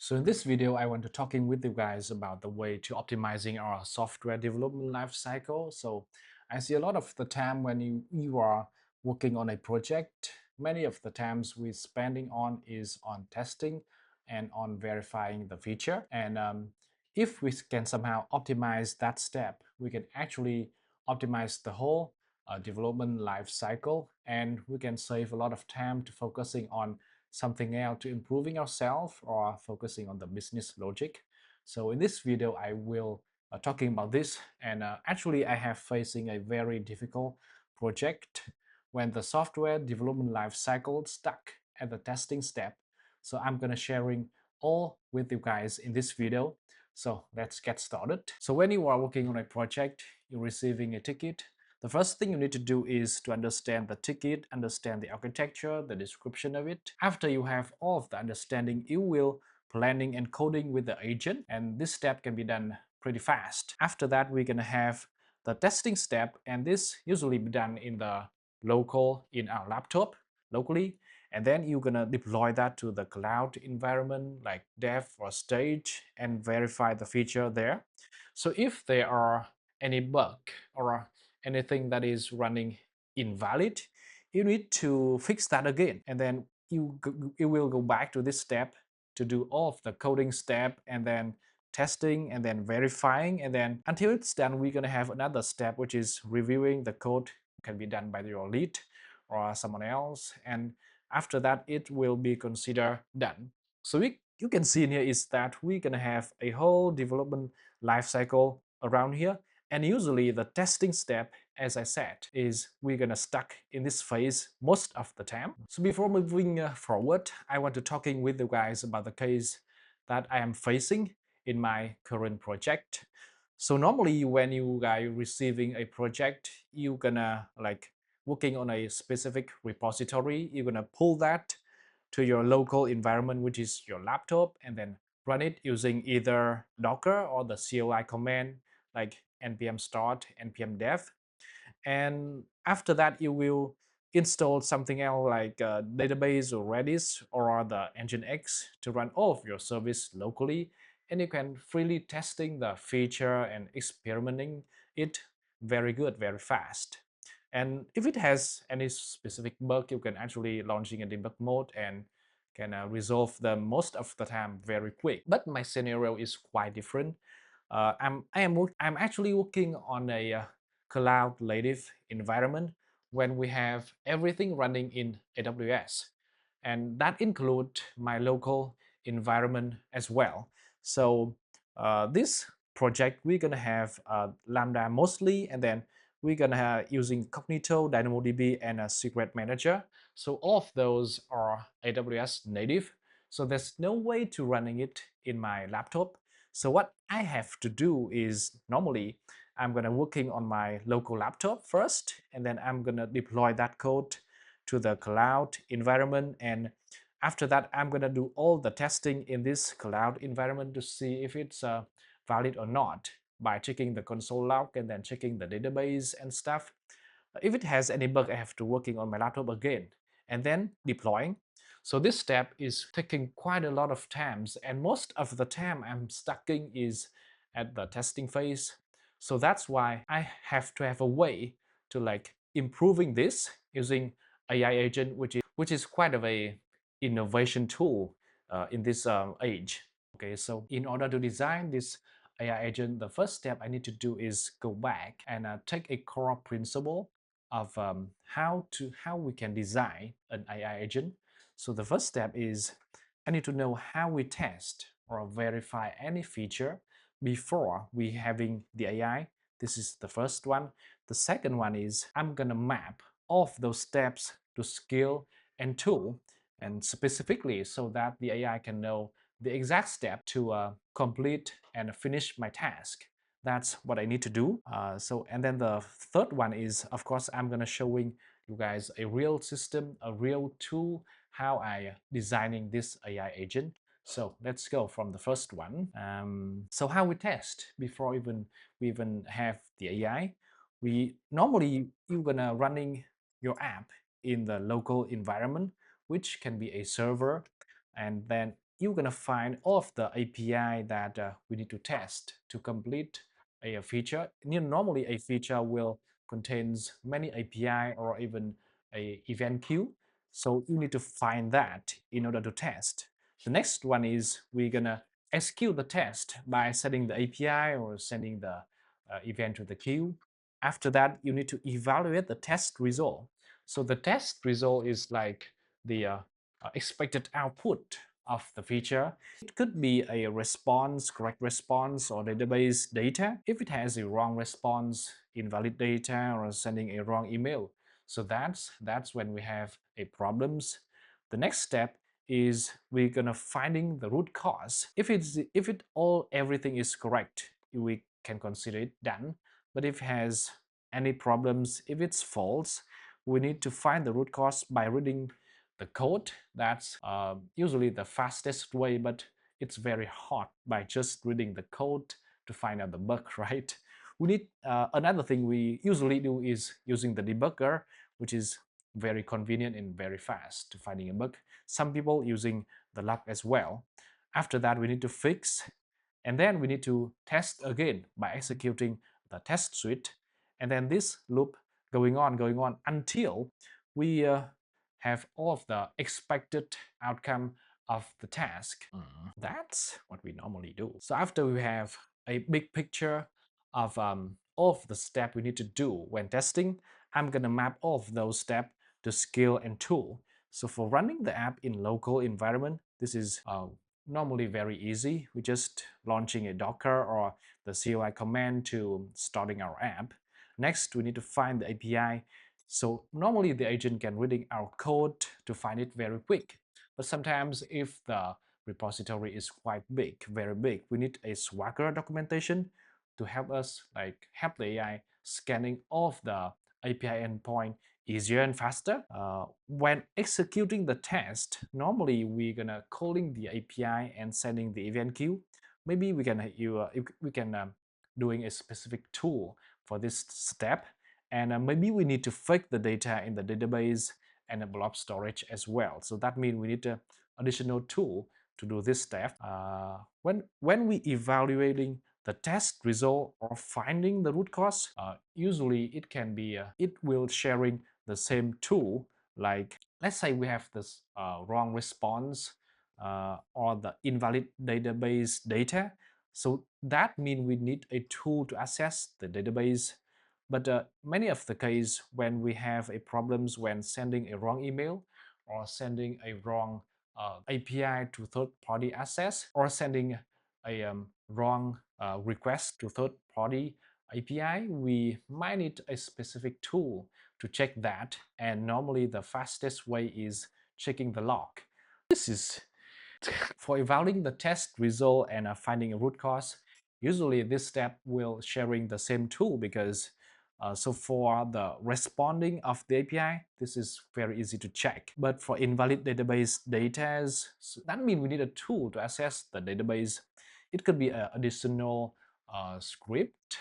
So in this video, I want to talking with you guys about the way to optimizing our software development life cycle. So I see a lot of the time when you are working on a project, many of the times we're spending on is on testing and on verifying the feature. And if we can somehow optimize that step, we can actually optimize the whole development life cycle, and we can save a lot of time to focusing on something else, to improving ourselves or focusing on the business logic. So in this video, I will talking about this, and actually I have facing a very difficult project when the software development life cycle stuck at the testing step. So I'm gonna sharing all with you guys in this video. So let's get started. So when you are working on a project, you're receiving a ticket. The first thing you need to do is to understand the ticket, understand the architecture, the description of it. After you have all of the understanding, you will planning and coding with the agent, and this step can be done pretty fast. After that, we're gonna have the testing step, and this usually be done in the local in our laptop locally, and then you're gonna deploy that to the cloud environment like dev or stage and verify the feature there. So if there are any bug or anything that is running invalid, you need to fix that again, and then you will go back to this step to do all of the coding step, and then testing, and then verifying, and then until it's done, we're gonna have another step, which is reviewing the code. Can be done by your lead or someone else, and after that it will be considered done. So you can see in here is that we're gonna have a whole development life cycle around here, and usually the testing step, as I said, is we're gonna stuck in this phase most of the time. So before moving forward, I want to talking with you guys about the case that I am facing in my current project. So normally when you guys receiving a project, you're gonna like working on a specific repository, you're gonna pull that to your local environment, which is your laptop, and then run it using either Docker or the CLI command like npm start, npm dev. And after that, you will install something else like a database or Redis or the Nginx to run all of your service locally. And you can freely testing the feature and experimenting it very good, very fast. And if it has any specific bug, you can actually launching a debug mode and can resolve them most of the time very quick. But my scenario is quite different. I'm actually working on a cloud native environment when we have everything running in AWS, and that include my local environment as well. So this project we're gonna have Lambda mostly, and then we're gonna have using Cognito, DynamoDB, and a Secret Manager. So all of those are AWS native. So there's no way to running it in my laptop. So what I have to do is normally I'm gonna working on my local laptop first, and then I'm gonna deploy that code to the cloud environment. And after that, I'm gonna do all the testing in this cloud environment to see if it's valid or not by checking the console log and then checking the database and stuff. If it has any bug, I have to working on my laptop again and then deploying. So this step is taking quite a lot of times, and most of the time I'm stucking is at the testing phase. So that's why I have to have a way to like improving this using AI agent, which is quite of a innovation tool in this age. Okay, so in order to design this AI agent, the first step I need to do is go back and take a core principle of how we can design an AI agent. So the first step is I need to know how we test or verify any feature before we having the AI. This is the first one. The second one is I'm gonna map all of those steps to skill and tool, and specifically so that the AI can know the exact step to complete and finish my task. That's what I need to do. And then the third one is, of course, I'm gonna showing you guys a real system, a real tool, how I designing this AI agent. So let's go from the first one. So how we test before we even have the AI. We normally you're gonna running your app in the local environment, which can be a server, and then you're gonna find all of the API that we need to test to complete a feature. Normally, a feature will contains many API or even a event queue. So you need to find that in order to test. The next one is we're gonna execute the test by setting the API or sending the event to the queue. After that, you need to evaluate the test result. So the test result is like the expected output of the feature. It could be a response, correct response, or database data. If it has a wrong response, invalid data, or sending a wrong email, so that's when we have a problems. The next step is we're gonna finding the root cause. If everything is correct, we can consider it done. But if it has any problems, if it's false, we need to find the root cause by reading the code. That's usually the fastest way, but it's very hard by just reading the code to find out the bug, right? We need another thing we usually do is using the debugger, which is very convenient and very fast to finding a bug. Some people using the log as well. After that, we need to fix, and then we need to test again by executing the test suite, and then this loop going on until we have all of the expected outcome of the task. That's what we normally do. So after we have a big picture of all of the steps we need to do when testing, I'm gonna map all of those steps to skill and tool. So for running the app in local environment, this is normally very easy. We're just launching a Docker or the CLI command to starting our app. Next, we need to find the API. So normally the agent can reading our code to find it very quick. But sometimes if the repository is quite big, very big, we need a Swagger documentation to help us help the AI scanning of the API endpoint easier and faster. When executing the test, normally we're gonna calling the API and sending the event queue. Maybe we can doing a specific tool for this step, and maybe we need to fake the data in the database and a blob storage as well. So that means we need an additional tool to do this step. When we evaluating the test result or finding the root cause, usually it will sharing the same tool. Like let's say we have this wrong response or the invalid database data. So that means we need a tool to access the database. But many of the case when we have a problems when sending a wrong email or sending a wrong API to third-party access or sending a wrong request to third-party API, we might need a specific tool to check that. And normally the fastest way is checking the log. This is for evaluating the test result and finding a root cause. Usually this step will sharing the same tool because so for the responding of the API, this is very easy to check. But for invalid database data, so that means we need a tool to access the database. It could be an additional script,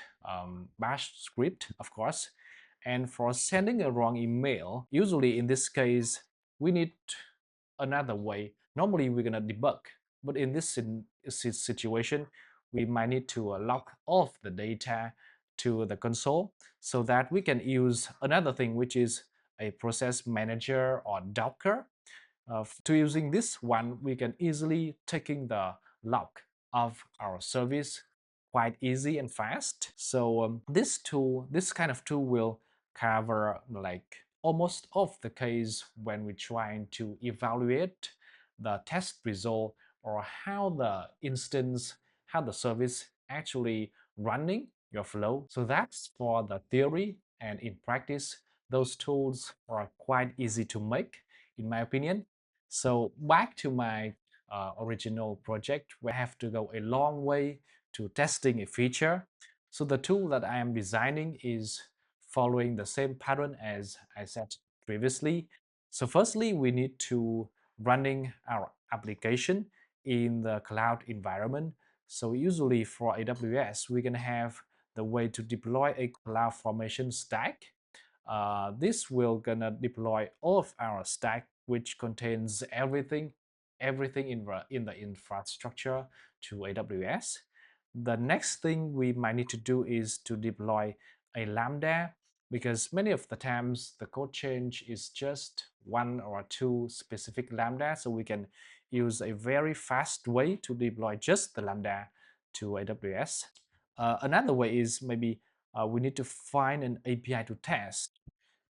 bash script, of course. And for sending a wrong email, usually in this case, we need another way. Normally we're gonna debug, but in this situation, we might need to log off the data to the console so that we can use another thing, which is a process manager or Docker. To using this one, we can easily taking the log of our service quite easy and fast. So this kind of tool will cover like almost of the case when we're trying to evaluate the test result or how the instance, how the service actually running your flow. So that's for the theory, and in practice, those tools are quite easy to make, in my opinion. So back to my original project, we have to go a long way to testing a feature. So the tool that I am designing is following the same pattern as I said previously. So firstly, we need to running our application in the cloud environment. So usually for AWS, we can have the way to deploy a CloudFormation stack. This will gonna deploy all of our stack, which contains everything everything in the infrastructure to AWS. The next thing we might need to do is to deploy a Lambda, because many of the times the code change is just one or two specific Lambda, so we can use a very fast way to deploy just the Lambda to AWS. Another way is maybe we need to find an API to test.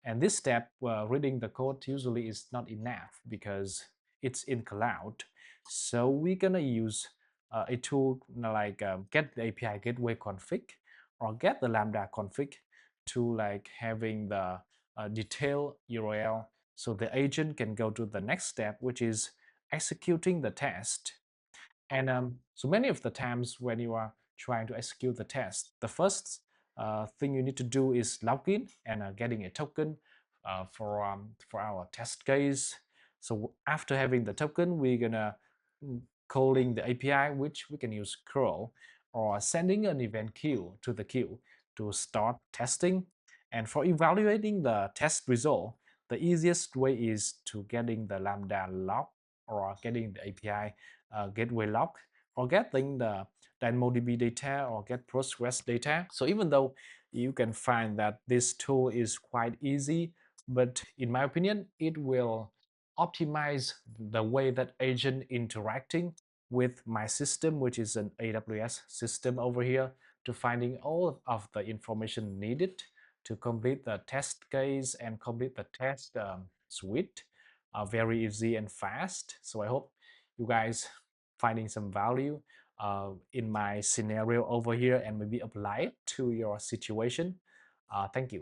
And this step, reading the code usually is not enough because it's in cloud. So we're gonna use a tool like get the API gateway config or get the Lambda config to like having the detailed URL so the agent can go to the next step, which is executing the test. And so many of the times when you are trying to execute the test, the first thing you need to do is log in and getting a token for our test case. So after having the token, we're gonna calling the API, which we can use curl, or sending an event queue to the queue to start testing. And for evaluating the test result, the easiest way is to getting the Lambda log or getting the API gateway log or getting the DynamoDB data or get Postgres data. So even though you can find that this tool is quite easy, but in my opinion, it will optimize the way that agent interacting with my system, which is an AWS system over here, to finding all of the information needed to complete the test case and complete the test suite very easy and fast. So I hope you guys finding some value in my scenario over here and maybe apply it to your situation. Thank you.